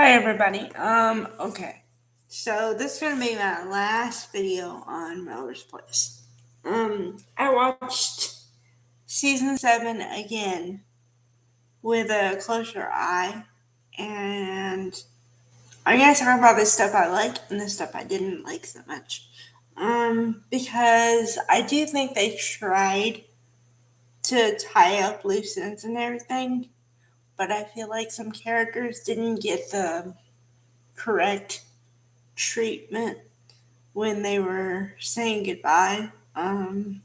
Hi everybody. Okay. So this is gonna be my last video on Melrose Place. I watched season 7 again with a closer eye, and I'm gonna talk about the stuff I liked and the stuff I didn't like so much. Because I do think they tried to tie up loose ends and everything, but I feel like some characters didn't get the correct treatment when they were saying goodbye. And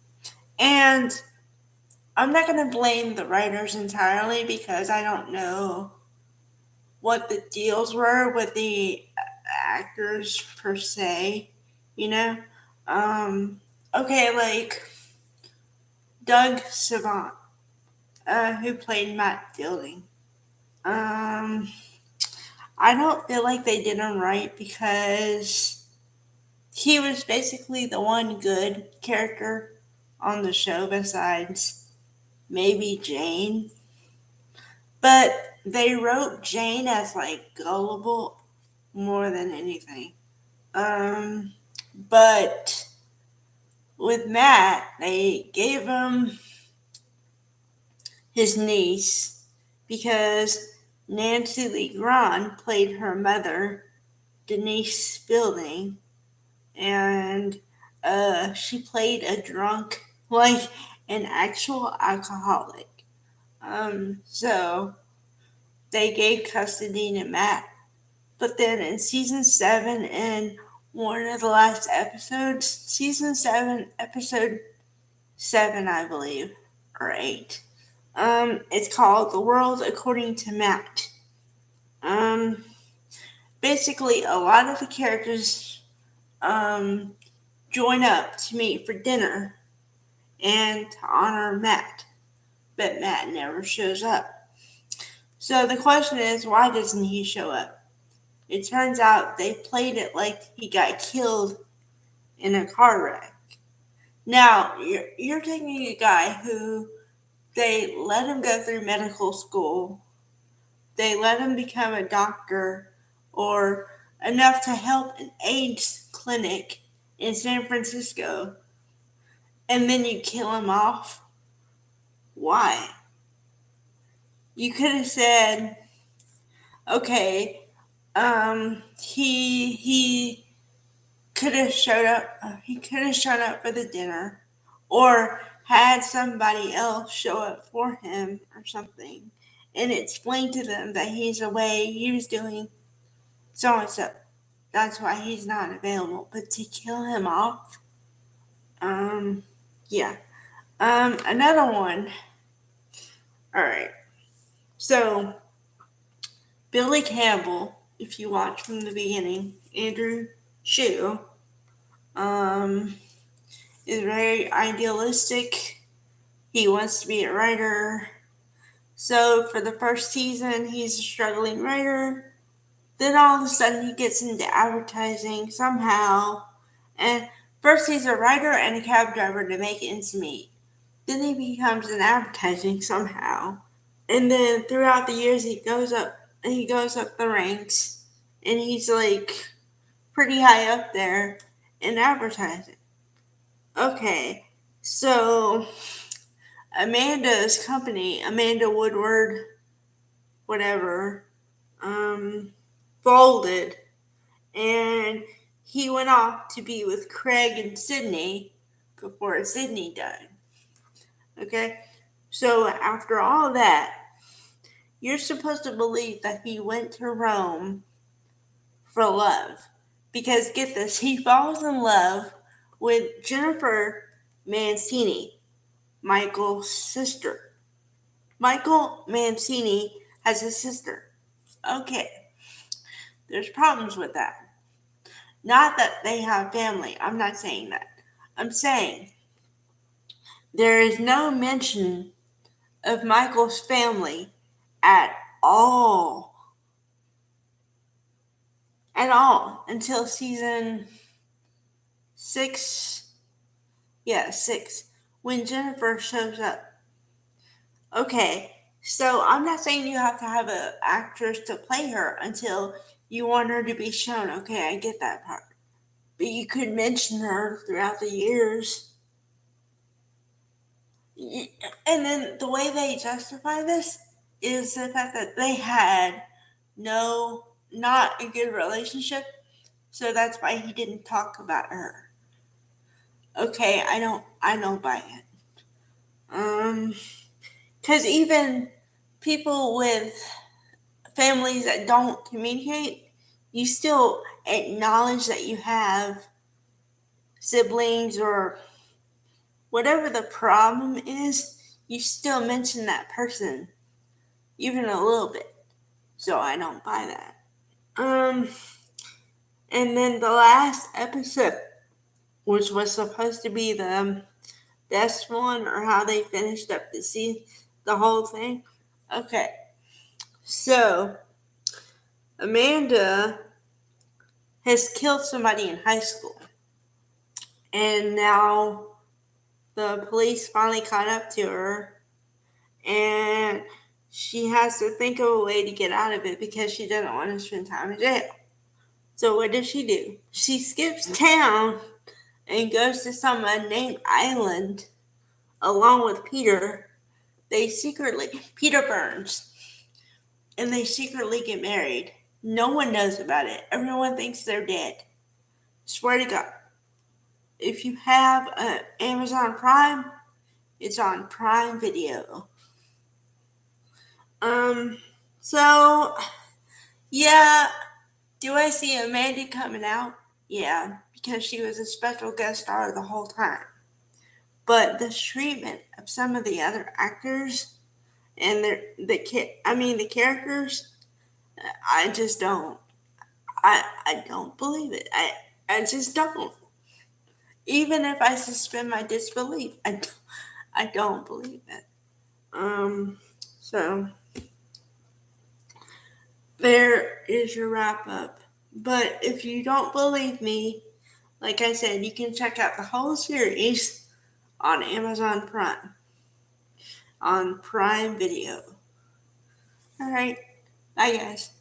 I'm not going to blame the writers entirely because I don't know what the deals were with the actors per se, you know? Okay, like Doug Savant, who played Matt Fielding. Um, I don't feel like they did him right because he was basically the one good character on the show besides maybe Jane. But they wrote Jane as like gullible more than anything. But with Matt, they gave him his niece because Nancy Lee Grahn played her mother, Denise Fielding, and she played a drunk, like an actual alcoholic. So they gave custody to Matt. But then in season 7 and one of the last episodes, season 7, episode 7, I believe, or 8, it's called The World According to Matt. Um, Basically, a lot of the characters join up to meet for dinner and to honor Matt, but Matt never shows up. So the question is, why doesn't he show up? It turns out they played it like he got killed in a car wreck. Now, you're taking a guy who they let him go through medical school, they let him become a doctor or enough to help an AIDS clinic in San Francisco, and then you kill him off. Why? You could have said, okay, he could have showed up. He could have shown up for the dinner, or had somebody else show up for him or something, and explain to them that he's away. He was doing so and so. That's why he's not available. But to kill him off, yeah. Another one. All right. So Billy Campbell, if you watch from the beginning, Andrew Shue, um, is very idealistic. He wants to be a writer. So for the first season, he's a struggling writer. Then all of a sudden, he gets into advertising somehow. And first, he's a writer and a cab driver to make ends meet. Then he becomes in advertising somehow. And then throughout the years, he goes up. He goes up the ranks, and he's like pretty high up there in advertising. Okay, so Amanda's company, Amanda Woodward, whatever, folded, and he went off to be with Craig and Sydney before Sydney died. Okay, so after all that, you're supposed to believe that he went to Rome for love. Because get this, he falls in love with Jennifer Mancini, Michael's sister. Michael Mancini has a sister. Okay, there's problems with that. Not that they have family. I'm not saying that. I'm saying there is no mention of Michael's family at all. At all. Until season 6. Yeah, 6. When Jennifer shows up. Okay, So I'm not saying you have to have an actress to play her until you want her to be shown. Okay, I get that part. But you could mention her throughout the years. And then the way they justify this is the fact that they had not a good relationship. So that's why he didn't talk about her. Okay, I don't buy it. Because even people with families that don't communicate, you still acknowledge that you have siblings or whatever the problem is, you still mention that person, even a little bit. So I don't buy that. Um, and then the last episode, which was supposed to be the best one, or how they finished up the whole thing. Okay, so Amanda has killed somebody in high school, and now the police finally caught up to her, and she has to think of a way to get out of it because she doesn't want to spend time in jail. So what does she do? She skips town and goes to some unnamed island along with Peter. Peter Burns, and they secretly get married. No one knows about it. Everyone thinks they're dead. Swear to God. If you have Amazon Prime, it's on Prime Video. Um, so, yeah, do I see Amanda coming out? Yeah, because she was a special guest star the whole time. But the treatment of some of the other actors and the characters, I just don't. I don't believe it. I just don't. Even if I suspend my disbelief, I don't believe it. So there is your wrap up. But if you don't believe me, like I said, you can check out the whole series on Amazon Prime, on Prime Video. All right. Bye, guys.